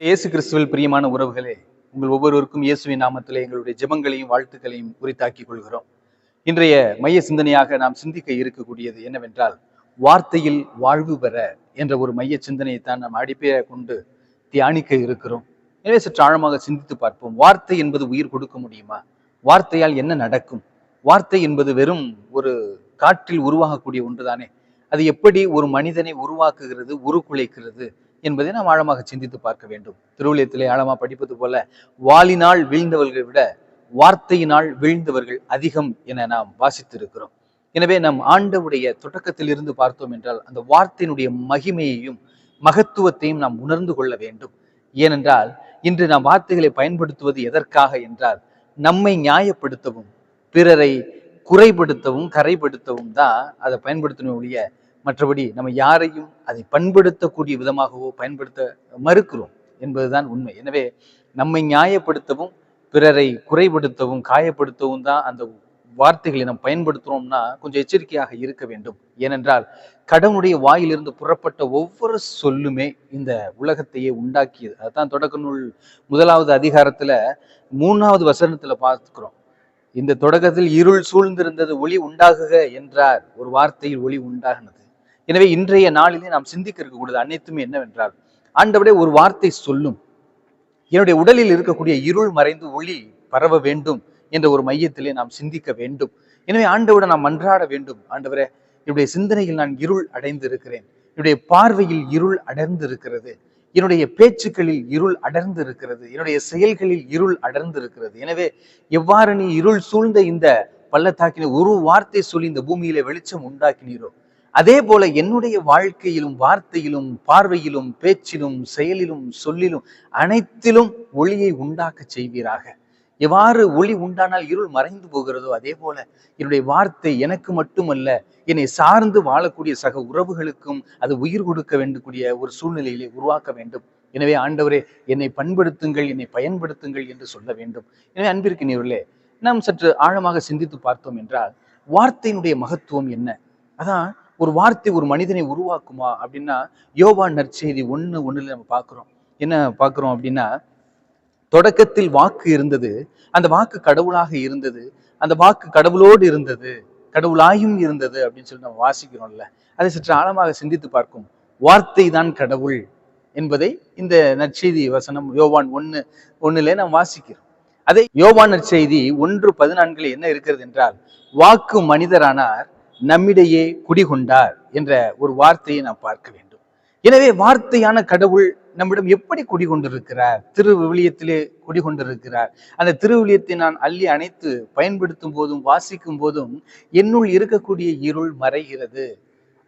இயேசு கிறிஸ்துவில் பிரியமான உறவுகளே, உங்கள் ஒவ்வொருவருக்கும் இயேசுவின் நாமத்திலே எங்களுடைய ஜெபங்களையும் வாழ்த்துக்களையும் உரித்தாக்கிக் கொள்கிறோம். இன்றைய மைய சிந்தனையாக நாம் சிந்திக்க இருக்கக்கூடியது என்னவென்றால், வார்த்தையில் வாழ்வு பெற என்ற ஒரு மைய சிந்தனையைத்தான் நாம் அடிப்படையாக கொண்டு தியானிக்க இருக்கிறோம். எனவே சற்று ஆழமாக சிந்தித்து பார்ப்போம். வார்த்தை என்பது உயிர் கொடுக்க முடியுமா? வார்த்தையால் என்ன நடக்கும்? வார்த்தை என்பது வெறும் ஒரு காற்றில் உருவாகக்கூடிய ஒன்றுதானே. அது எப்படி ஒரு மனிதனை உருவாக்குகிறது, உருக்குலைக்கிறது என்பதை நாம் ஆழமாக சிந்தித்து பார்க்க வேண்டும். திருவிழியத்திலே ஆழமா படிப்பது போல, வாளினால் வீழ்ந்தவர்களை விட வார்த்தையினால் வீழ்ந்தவர்கள் அதிகம் என நாம் வாசித்திருக்கிறோம். எனவே நம் ஆண்டவுடைய தொடக்கத்தில் இருந்து பார்த்தோம் என்றால், அந்த வார்த்தையினுடைய மகிமையையும் மகத்துவத்தையும் நாம் உணர்ந்து கொள்ள வேண்டும். ஏனென்றால் இன்று நாம் வார்த்தைகளை பயன்படுத்துவது எதற்காக என்றால், நம்மை நியாயப்படுத்தவும் பிறரை குறைபடுத்தவும் கரைப்படுத்தவும் தான் அதை பயன்படுத்தணும் ஒழிய, மற்றபடி நம்ம யாரையும் அதை பண்படுத்தக்கூடிய விதமாகவோ பயன்படுத்த மறுக்கிறோம் என்பதுதான் உண்மை. எனவே நம்மை நியாயப்படுத்தவும் பிறரை குறைபடுத்தவும் காயப்படுத்தவும் தான் அந்த வார்த்தைகளை நாம் பயன்படுத்துறோம்னா கொஞ்சம் எச்சரிக்கையாக இருக்க வேண்டும். ஏனென்றால் கடவுளுடைய வாயிலிருந்து புறப்பட்ட ஒவ்வொரு சொல்லுமே இந்த உலகத்தையே உண்டாக்கியது. அதுதான் தொடக்க நூல் 1வது அதிகாரத்துல 3வது வசனத்துல பார்க்கிறோம். இந்த தொடக்கத்தில் இருள் சூழ்ந்திருந்தது, ஒளி உண்டாகுக என்றார். ஒரு வார்த்தையில் ஒளி உண்டாகினது. எனவே இன்றைய நாளிலே நாம் சிந்திக்க இருக்கக்கூடியது அனைத்துமே என்னவென்றால், ஆண்டவரே ஒரு வார்த்தை சொல்லும், என்னுடைய உடலில் இருக்கக்கூடிய இருள் மறைந்து ஒளி பரவ வேண்டும் என்ற ஒரு மையத்திலே நாம் சிந்திக்க வேண்டும். எனவே ஆண்டவரை நாம் மன்றாட வேண்டும். ஆண்டவரே, என்னுடைய சிந்தனையில் நான் இருள் அடைந்து இருக்கிறேன், என்னுடைய பார்வையில் இருள் அடர்ந்து இருக்கிறது, என்னுடைய பேச்சுக்களில் இருள் அடர்ந்து இருக்கிறது, என்னுடைய செயல்களில் இருள் அடர்ந்து இருக்கிறது. எனவே எவ்வாறு நீ இருள் சூழ்ந்த இந்த பள்ளத்தாக்கின ஒரு வார்த்தை சொல்லி இந்த பூமியில வெளிச்சம் உண்டாக்கினீரோ, அதே போல என்னுடைய வாழ்க்கையிலும் வார்த்தையிலும் பார்வையிலும் பேச்சிலும் செயலிலும் சொல்லிலும் அனைத்திலும் ஒளியை உண்டாக்க செய்வீராக. எவ்வாறு ஒளி உண்டானால் இருள் மறைந்து போகிறதோ, அதே போல என்னுடைய வார்த்தை எனக்கு மட்டுமல்ல, என்னை சார்ந்து வாழக்கூடிய சக உறவுகளுக்கும் அது உயிர் கொடுக்க வேண்டிய ஒரு சூழ்நிலையிலே உருவாக்க வேண்டும். எனவே ஆண்டவரே, என்னை பண்படுத்துங்கள், என்னை பயன்படுத்துங்கள் என்று சொல்ல வேண்டும். எனவே அன்பிற்கினியவர்களே, நாம் சற்று ஆழமாக சிந்தித்து பார்த்தோம் என்றால், வார்த்தையினுடைய மகத்துவம் என்ன? அதான் ஒரு வார்த்தை ஒரு மனிதனை உருவாக்குமா அப்படின்னா, யோவான் நற்செய்தி 1:1 நம்ம பார்க்கிறோம். என்ன பார்க்கிறோம் அப்படின்னா, தொடக்கத்தில் வாக்கு இருந்தது, அந்த வாக்கு கடவுளாக இருந்தது, அந்த வாக்கு கடவுளோடு இருந்தது, கடவுளாயும் இருந்தது அப்படின்னு சொல்லி நம்ம வாசிக்கிறோம்ல. அதை சற்று ஆழமாக சிந்தித்து பார்க்கும். வார்த்தை தான் கடவுள் என்பதை இந்த நற்செய்தி வசனம் யோவான் 1:1 நாம் வாசிக்கிறோம். அதே யோவான் நற்செய்தி 1:14 என்ன இருக்கிறது என்றால், வாக்கு மனிதரானார், நம்மிடையே குடிகொண்டார் என்ற ஒரு வார்த்தையை நாம் பார்க்க வேண்டும். எனவே வார்த்தையான கடவுள் நம்மிடம் எப்படி குடிகொண்டிருக்கிறார்? திருவிவிலியத்திலே குடிகொண்டிருக்கிறார். அந்த திருவிவிலியத்தை நான் அள்ளி அணைத்து பயன்படுத்தும் போதும் வாசிக்கும் போதும் என்னுள் இருக்கக்கூடிய இருள் மறைகிறது.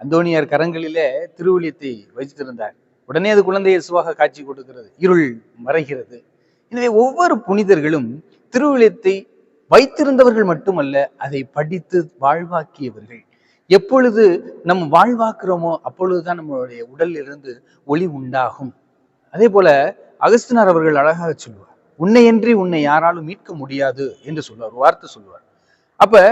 அந்தோனியார் கரங்களிலே திருவிவிலியத்தை வைத்திருந்தார். உடனே அது குழந்தை இயேசுவாக காட்சி கொடுக்கிறது. இருள் மறைகிறது. எனவே ஒவ்வொரு புனிதர்களும் திருவிவிலியத்தை வைத்திருந்தவர்கள் மட்டுமல்ல, அதை படித்து வாழ்வாக்கியவர்கள். எப்பொழுது நம்ம வாழ்வாக்குறோமோ அப்பொழுதுதான் நம்மளுடைய உடலில் இருந்து ஒளி உண்டாகும். அதே போல அகஸ்தினார் அவர்கள் அழகாக சொல்லுவார், உன்னையன்றி உன்னை யாராலும் மீட்க முடியாது என்று சொல்லுவார், வார்த்தை சொல்லுவார். அப்ப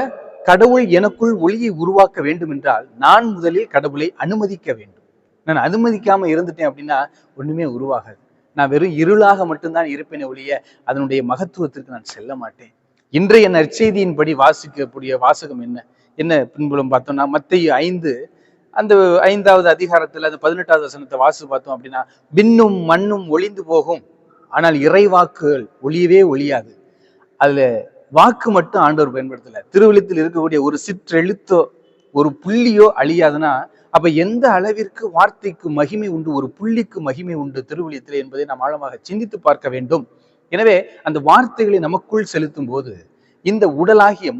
கடவுள் எனக்குள் ஒளியை உருவாக்க வேண்டும் என்றால் நான் முதலில் கடவுளை அனுமதிக்க வேண்டும். நான் அனுமதிக்காம இருந்துட்டேன் அப்படின்னா ஒண்ணுமே உருவாகாது. நான் வெறும் இருளாக மட்டும்தான் இருப்பேனே ஒழிய அதனுடைய மகத்துவத்திற்கு நான் செல்ல மாட்டேன். இன்றைய நற்செய்தியின்படி வாசிக்கக்கூடிய வாசகம் என்ன பின்புலம் பார்த்தோம்னா, மத்தேயு 5 அந்த 5வது அதிகாரத்துல அந்த 18வது வசனத்தை வாசி பார்த்தோம் அப்படின்னா, விண்ணும் மண்ணும் ஒளிந்து போகும், ஆனால் இறைவாக்குகள் ஒளியவே ஒளியாது. அதுல வாக்கு மட்டும் ஆண்டவர் பயன்படுத்தல. திருவிழியத்தில் இருக்கக்கூடிய ஒரு சிற்றெழுத்தோ ஒரு புள்ளியோ அழியாதுன்னா, அப்ப எந்த அளவிற்கு வார்த்தைக்கு மகிமை உண்டு, ஒரு புள்ளிக்கு மகிமை உண்டு திருவிழியத்திலே என்பதை நாம் ஆழமாக சிந்தித்து பார்க்க வேண்டும். எனவே அந்த வார்த்தைகளை நமக்குள் செலுத்தும் போது இந்த உடலாகிய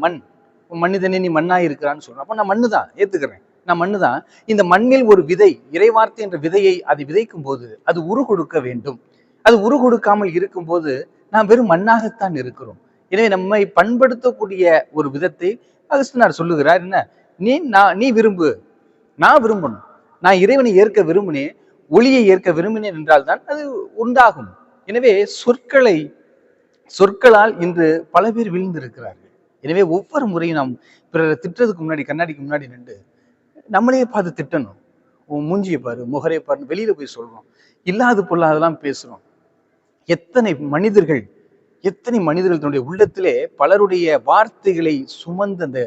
மனிதனே நீ மண்ணாய் இருக்கிறான்னு சொல்றேன். அப்ப நான் மண்ணு தான் ஏத்துக்கிறேன், நான் மண்ணு தான். இந்த மண்ணில் ஒரு விதை, இறைவார்த்தை என்ற விதையை அதை விதைக்கும் போது அது உரு கொடுக்க வேண்டும். அது உரு கொடுக்காமல் இருக்கும் போது நாம் வெறும் மண்ணாகத்தான் இருக்கிறோம். எனவே நம்மை பண்படுத்தக்கூடிய ஒரு விதத்தை அகஸ்தினார் சொல்லுகிறார். என்ன, நீ விரும்பு, நான் விரும்பணும், நான் இறைவனை ஏற்க விரும்பினேன், ஒளியை ஏற்க விரும்பினேன் என்றால் தான் அது உண்டாகும். எனவே சொற்களால் இன்று பல பேர் விழுந்திருக்கிறார்கள். எனவே ஒவ்வொரு முறையும் நாம் பிறரை திட்டுறதுக்கு முன்னாடி கண்ணாடிக்கு முன்னாடி நின்று நம்மளே பார்த்து திட்டணும். உன் மூஞ்சியை பாரு, முகரை பாருன்னு வெளியில போய் சொல்றோம். இல்லாது பொல்லாதெல்லாம் பேசுறோம். எத்தனை மனிதர்கள் எத்தனை மனிதர்கள் தன்னுடைய உள்ளத்திலே பலருடைய வார்த்தைகளை சுமந்த அந்த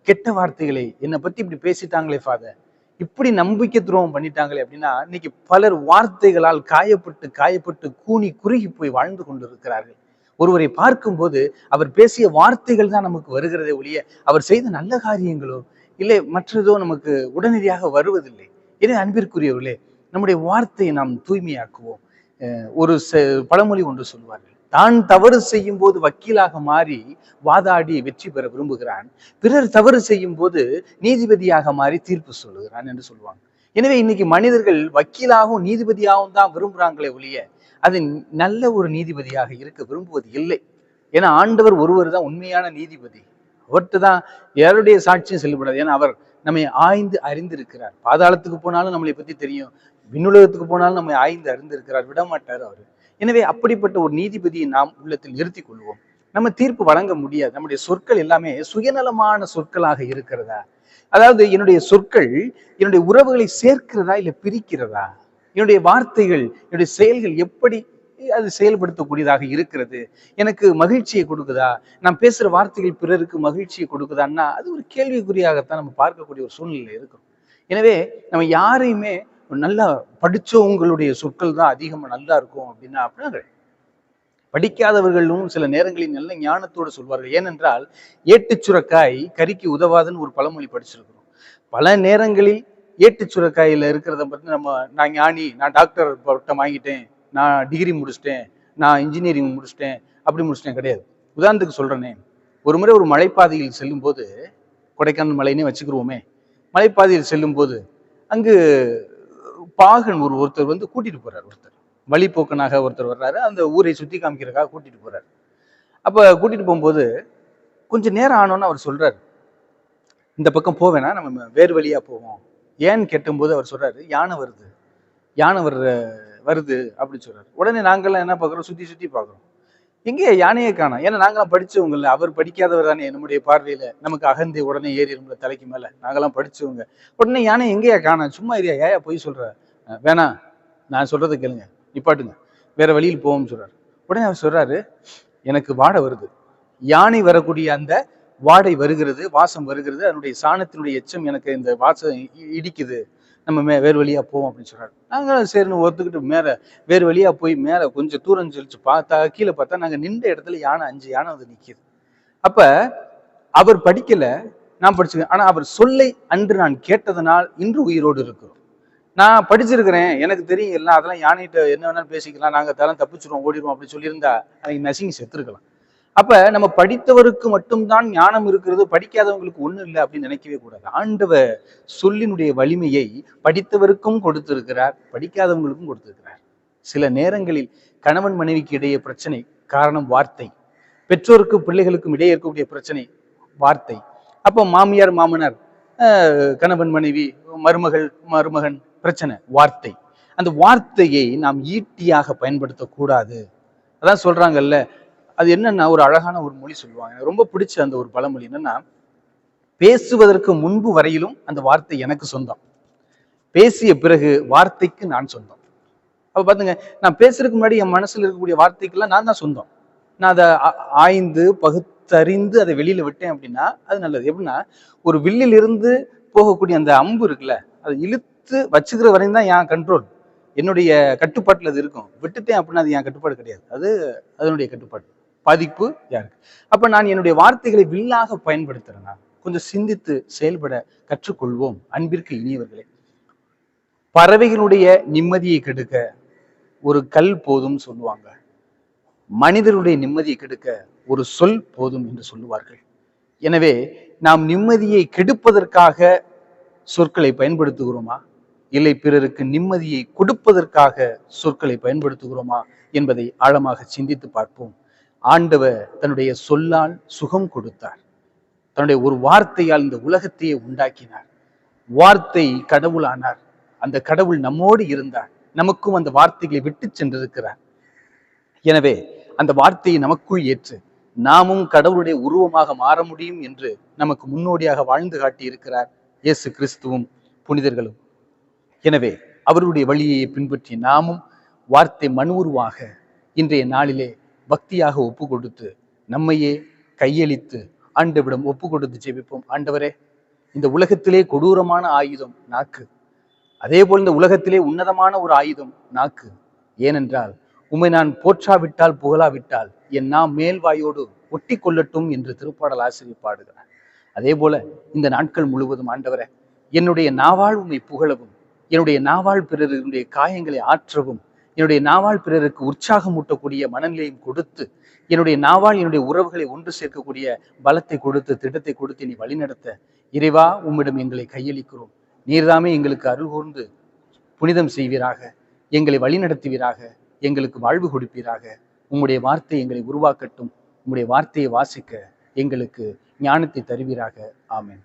கெட்ட வார்த்தைகளை என்னை பத்தி இப்படி பேசிட்டாங்களே ஃபாதர், இப்படி நம்பிக்கை துரோகம் பண்ணிட்டாங்களே அப்படின்னா இன்னைக்கு பலர் வார்த்தைகளால் காயப்பட்டு காயப்பட்டு கூனி குறுகி போய் வாழ்ந்து கொண்டிருக்கிறார்கள். ஒருவரை பார்க்கும்போது அவர் பேசிய வார்த்தைகள் தான் நமக்கு வருகிறதே ஒழிய அவர் செய்த நல்ல காரியங்களோ இல்லை மற்றதோ நமக்கு உடனடியாக வருவதில்லை. எனவே அன்பிற்குரியவர்களே, நம்முடைய வார்த்தையை நாம் தூய்மையாக்குவோம். ஒரு பழமொழி ஒன்று சொல்வார்கள், தான் தவறு செய்யும் போது வக்கீலாக மாறி வாதாடி வெற்றி பெற விரும்புகிறான், பிறர் தவறு செய்யும் போது நீதிபதியாக மாறி தீர்ப்பு சொல்லுகிறான் என்று சொல்லுவாங்க. எனவே இன்னைக்கு மனிதர்கள் வக்கீலாகவும் நீதிபதியாகவும் தான் விரும்புறாங்களே ஒழிய அது நல்ல ஒரு நீதிபதியாக இருக்க விரும்புவது இல்லை. ஏன்னா ஆண்டவர் ஒருவர் தான் உண்மையான நீதிபதி. அவர்கிட்ட தான் யாருடைய சாட்சியம் செல்லப்படாது. ஏன்னா அவர் நம்மை ஆய்ந்து அறிந்திருக்கிறார். பாதாளத்துக்கு போனாலும் நம்மளை பத்தி தெரியும், விண்ணுலகத்துக்கு போனாலும் நம்மை ஆய்ந்து அறிந்திருக்கிறார், விடமாட்டார் அவரு. எனவே அப்படிப்பட்ட ஒரு நீதிபதியை நாம் உள்ளத்தில் நிறுத்திக் கொள்வோம். நம்ம தீர்ப்பு வழங்க முடியாது. நம்முடைய சொற்கள் எல்லாமே சுயநலமான சொற்களாக இருக்கிறதா, அதாவது என்னுடைய சொற்கள் என்னுடைய உறவுகளை சேர்க்கிறதா இல்லை பிரிக்கிறதா, என்னுடைய வார்த்தைகள் என்னுடைய செயல்கள் எப்படி அது செயல்படுத்தக்கூடியதாக இருக்கிறது, எனக்கு மகிழ்ச்சியை கொடுக்குதா, நான் பேசுற வார்த்தைகள் பிறருக்கு மகிழ்ச்சியை கொடுக்குதான்னா அது ஒரு கேள்விக்குறியாகத்தான் நம்ம பார்க்கக்கூடிய ஒரு சூழ்நிலை இருக்கும். எனவே நம்ம யாரையுமே நல்லா படிச்சவங்களுடைய சொற்கள் தான் அதிகமா நல்லா இருக்கும் அப்படின்னா படிக்காதவர்களும் சில நேரங்களில் நல்ல ஞானத்தோடு சொல்வார்கள். ஏனென்றால் ஏட்டு சுரக்காய் கறிக்கு உதவாதுன்னு ஒரு பழமொழி படிச்சிருக்கிறோம். பல நேரங்களில் ஏட்டு சுரக்காயில இருக்கிறத பத்தி நான் ஞானி, நான் டாக்டர் பட்டம் வாங்கிட்டேன், நான் டிகிரி முடிச்சிட்டேன், நான் இன்ஜினியரிங் முடிச்சிட்டேன், அப்படி முடிச்சிட்டேன் கிடையாது. உதாரணத்துக்கு சொல்றேனே, ஒரு முறை ஒரு மலைப்பாதையில் செல்லும் போது, கொடைக்கானல் மலைன்னே வச்சுக்கிருவோமே, மலைப்பாதையில் செல்லும் போது அங்கு பாகன் ஒருத்தர் வந்து கூட்டிட்டு போறாரு. ஒருத்தர் வழிபோக்கனாக ஒருத்தர் வர்றாரு, அந்த ஊரை சுத்தி காமிக்கிறதுக்காக கூட்டிட்டு போறாரு. அப்ப கூட்டிட்டு போகும்போது கொஞ்சம் நேரம் ஆனோன்னு அவர் சொல்றாரு, இந்த பக்கம் போவேனா, நம்ம வேறு வழியா போவோம். ஏன்னு கேட்டும்போது அவர் சொல்றாரு, யானை வருது, யானை வருது அப்படின்னு சொல்றாரு. உடனே நாங்கெல்லாம் என்ன பாக்குறோம், சுத்தி சுத்தி பாக்குறோம், எங்கே யானையே காணோம். ஏன்னா நாங்களாம் படிச்சவங்கல்ல, அவர் படிக்காதவர் தானே. நம்முடைய பார்வையில நமக்கு அகந்தை உடனே ஏறிடும்ல தலைக்கு மேல, நாங்கெல்லாம் படிச்சவங்க. உடனே யானை எங்கேயா காணோம், சும்மா ஏரியா ஏயா போய் சொல்ற, வேணாம் நான் சொல்றதை கேளுங்க, நிப்பாட்டுங்க, வேற வழியில் போவோம்னு சொல்றாரு. உடனே அவர் சொல்றாரு, எனக்கு வாடை வருது, யானை வரக்கூடிய அந்த வாடை வருகிறது, வாசம் வருகிறது, அதனுடைய சாணத்தினுடைய எச்சம் எனக்கு இந்த வாசம் இடிக்குது, நம்ம வேறு வழியா போவோம் அப்படின்னு சொல்றாரு. நாங்களும் சரின்னு ஒத்துக்கிட்டு மேல வேறு வழியா போய் மேல கொஞ்சம் தூரம் செழிச்சு பார்த்தா, கீழே பார்த்தா நாங்க நின்ற இடத்துல யானை 5 யானை வந்து நிக்குது. அப்ப அவர் படிக்கல, நான் படிச்சுக்கேன். ஆனா அவர் சொல்லை அன்று நான் கேட்டதனால் இன்று உயிரோடு இருக்கிறோம். நான் படிச்சிருக்கிறேன், எனக்கு தெரியும் எல்லாம், அதெல்லாம் யானைகிட்ட என்ன வேணாலும் பேசிக்கலாம், நாங்க தரம் தப்பிச்சிருவோம் ஓடிடுவோம் அப்படின்னு சொல்லியிருந்தா அன்னைக்கு நசுங்கி செத்துருக்கலாம். அப்ப நம்ம படித்தவருக்கு மட்டும்தான் ஞானம் இருக்கிறது, படிக்காதவங்களுக்கு ஒண்ணும் இல்லை அப்படின்னு நினைக்கவே கூடாது. ஆண்டவர் சொல்லினுடைய வலிமையை படித்தவருக்கும் கொடுத்திருக்கிறார், படிக்காதவங்களுக்கும் கொடுத்திருக்கிறார். சில நேரங்களில் கணவன் மனைவிக்கு இடையே பிரச்சனை, காரணம் வார்த்தை. பெற்றோருக்கு பிள்ளைகளுக்கும் இடையே இருக்கக்கூடிய பிரச்சனை வார்த்தை. அப்போ மாமியார் மாமனார், கணவன் மனைவி, மருமகன் பிரச்சனை வார்த்தை. அந்த வார்த்தையை நாம் ஈட்டியாக பயன்படுத்தக்கூடாது. அதான் சொல்றாங்கல்ல, அது என்னன்னா ஒரு அழகான ஒரு மொழி சொல்லுவாங்க, எனக்கு ரொம்ப பிடிச்ச அந்த ஒரு பழமொழி என்னன்னா, பேசுவதற்கு முன்பு வரையிலும் அந்த வார்த்தை எனக்கு சொந்தம், பேசிய பிறகு வார்த்தைக்கு நான் சொந்தம். அப்ப பாத்துங்க, நான் பேசுறதுக்கு முன்னாடி என் மனசுல இருக்கக்கூடிய வார்த்தைக்கெல்லாம் நான் தான் சொந்தம். நான் அதை ஆய்ந்து பகுத்தறிந்து அதை வெளியில விட்டேன் அப்படின்னா அது நல்லது. எப்படின்னா, ஒரு வில்லில் இருந்து போகக்கூடிய அந்த அம்பு இருக்குல்ல, அதை இழுத்து வச்சுக்கிற வரையும் தான் என் கண்ட்ரோல், என்னுடைய கட்டுப்பாட்டுல அது இருக்கும். விட்டுட்டேன் அப்படின்னா அது என் கட்டுப்பாடு கிடையாது, அது அதனுடைய கட்டுப்பாடு, பாதிப்பு யாருக்கு. அப்ப நான் என்னுடைய வார்த்தைகளை வில்லாக பயன்படுத்துறேன்னா கொஞ்சம் சிந்தித்து செயல்பட கற்றுக்கொள்வோம். அன்பிற்கு இனியவர்களே, பறவைகளுடைய நிம்மதியை கெடுக்க ஒரு கல் போதும் சொல்லுவாங்க, மனிதருடைய நிம்மதியை கெடுக்க ஒரு சொல் போதும் என்று சொல்லுவார்கள். எனவே நாம் நிம்மதியை கெடுப்பதற்காக சொற்களை பயன்படுத்துகிறோமா, இல்லை பிறருக்கு நிம்மதியை கொடுப்பதற்காக சொற்களை பயன்படுத்துகிறோமா என்பதை ஆழமாக சிந்தித்து பார்ப்போம். ஆண்டவர் தன்னுடைய சொல்லால் சுகம் கொடுத்தார், தன்னுடைய ஒரு வார்த்தையால் இந்த உலகத்தையே உண்டாக்கினார். வார்த்தை கடவுளானார், அந்த கடவுள் நம்மோடு இருந்தார், நமக்கும் அந்த வார்த்தைகளை விட்டு சென்றிருக்கிறார். எனவே அந்த வார்த்தையை நமக்குள் ஏற்று நாமும் கடவுளுடைய உருவமாக மாற முடியும் என்று நமக்கு முன்னோடியாக வாழ்ந்து காட்டி இருக்கிறார் இயேசு கிறிஸ்துவும் புனிதர்களும். எனவே அவருடைய வழியை பின்பற்றி நாமும் வார்த்தை மனு உருவாக இன்றைய நாளிலே பக்தியாக ஒப்பு கொடுத்து நம்மையே கையளித்து ஆண்டவரிடம் ஒப்பு கொடுத்து ஜெபிப்போம். ஆண்டவரே, இந்த உலகத்திலே கொடூரமான ஆயுதம் நாக்கு. அதே போல் இந்த உலகத்திலே உன்னதமான ஒரு ஆயுதம் நாக்கு. ஏனென்றால் உம்மை நான் போற்றாவிட்டால் புகழாவிட்டால் என் நாம் மேல்வாயோடு ஒட்டி கொள்ளட்டும் என்று திருப்பாடல் ஆசிரியர் பாடுகிறார். அதே போல இந்த நாட்கள் முழுவதும் ஆண்டவரே, என்னுடைய நாவால் உம்மை புகழவும், என்னுடைய நாவால் பிறருடைய காயங்களை ஆற்றவும், என்னுடைய நாவால் பிறருக்கு உற்சாகம் ஊட்டக்கூடிய மனநிலையும் கொடுத்து, என்னுடைய நாவால் என்னுடைய உறவுகளை ஒன்று சேர்க்கக்கூடிய பலத்தை கொடுத்து, திட்டத்தை கொடுத்து நீ வழிநடத்த இறைவா உம்மிடம் எங்களை கையளிக்கிறோம். நீர்தாமே எங்களுக்கு அருள் கூர்ந்து புனிதம் செய்வீராக, எங்களை வழிநடத்துவீராக, எங்களுக்கு வாழ்வு கொடுப்பீராக. உம்முடைய வார்த்தை எங்களை உருவாக்கட்டும். உம்முடைய வார்த்தையை வாசிக்க எங்களுக்கு ஞானத்தை தருவீராக. ஆமென்.